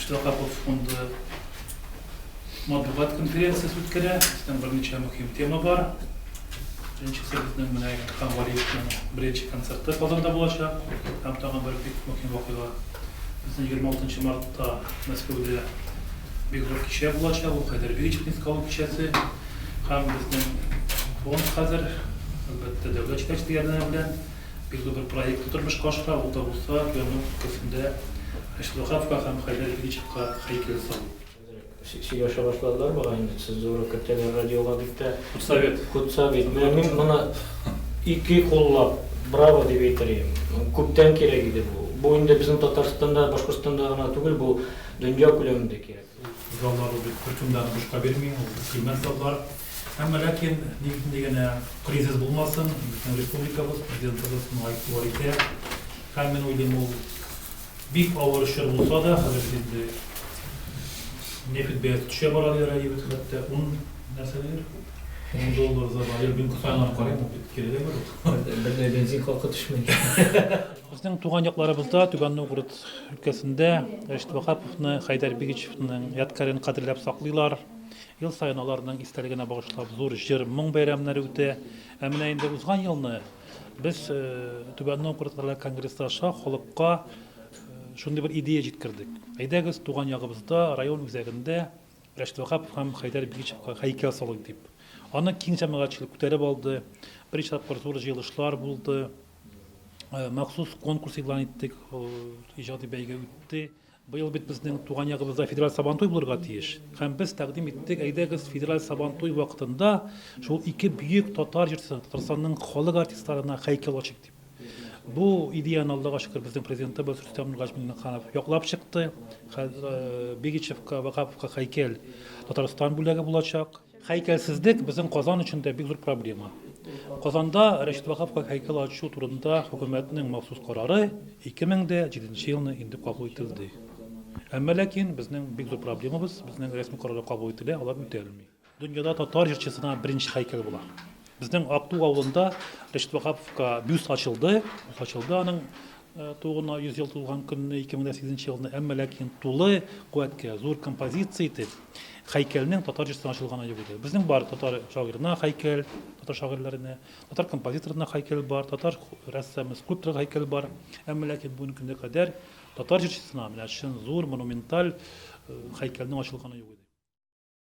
Штрафов фонды матбугат конференциясы үткәрә. Безнең берничә мөһим тема бар. Беренчесе безнең менә Камвалиевның беренче концерты Казанда булачак. Һәм тагын бер бик мөһим вакыйга. Безнең 26 мартта Мәскәүдә бик зур кичә булачак. Ул Хайдарбеевич Низкалов кичәсе. Һәм безнең фонд хәзер әлбәттә дәүләт җитәкчелеге белән бик зур бер проектны тормышка ашыра. Ул да булса, Гөлнур өлкәсендә Штрафовка һәм Хайдарбеевичка һәйкәл салу. Сөйләшә башладылар буга инде сез зур көтәләр радиога бит тә Худсовет. Мин моны ике куллап браво дип әйтәм. Күптән кирәк иде бу. Бу инде безнең Татарстанда, Башкортстанда гына түгел, бу дөнья күләмендә кирәк. Заллары бик беркемдән бушка бирми, ул кыйммәт заллар. Әмма ләкин нигә кризис булмасын, безнең республикабыз президентыбызның айтуы итә. Һәм мин уйлыйм, ул бик авыр эшләр булса да, хәзер инде нефт бәясе төшә бара диләр, әлбәттә 10 нәрсәләр. $10 зарар бин кысайлар карыйм, бит кирәк бар. Бер бензин хакы төшмәй. Безнең туган якларыбызда Түбән Новгород өлкәсендә Штрафовны, Хайдарбеевичның ядкарын кадерләп саклыйлар. Ел саен аларның истәлегенә багышлап зур җыр, моң бәйрәмнәре үтә. Ә менә инде узган елны без Түбән Новгород конгрессы аша халыкка шундый бер идея җиткердек. Әйдәгез туган ягыбызда, район үзәгендә Штрафов һәм Хайдарбеевичка һәйкәл салыйк дип. Аны киң җәмәгатьчелек күтәреп алды. Беренче тапкыр зур җыелышлар булды. Махсус конкурс игълан иттек, иҗади бәйге үтте. Быел бит безнең туган ягыбызда федераль Сабантуй булырга тиеш. Һәм без тәкъдим иттек, әйдәгез федераль Сабантуй вакытында шул ике бөек татар җырчысы, Татарстанның халык артистларына һәйкәл ачык дип. Бу идеяны Аллага шөкер безнең президентыбыз Рөстәм Миңнеханов яклап чыкты. Бегичевка, Вагаповка һәйкәл Татарстан бүләге булачак. Һәйкәлсезлек безнең Казан өчен дә бик зур проблема. Казанда Штрафовка һәйкәл ачу турында хөкүмәтнең махсус карары 2007 елны инде кабул ителде. Әмма ләкин безнең бик зур проблемабыз, безнең рәсми карары кабул ителә, алар үтәлми. Дөньяда татар җырчысына беренче һәйкәл була. Безнең Акту авылында Штрафовка бюст ачылды. Аның тугына 100 ел тулган көнне 2008 елны, әмма ләкин тулы куәткә зур композиция итеп һәйкәлнең татар җырчысына ачылганы юк иде. Безнең бар татар шагыйрына һәйкәл, татар шагыйрьләренә, татар композиторына һәйкәл бар, татар рәссам, скульпторга һәйкәл бар. Әмма ләкин бүгенге көнгә кадәр татар җырчысына менә шундый зур монументаль һәйкәлнең ачылганы юк.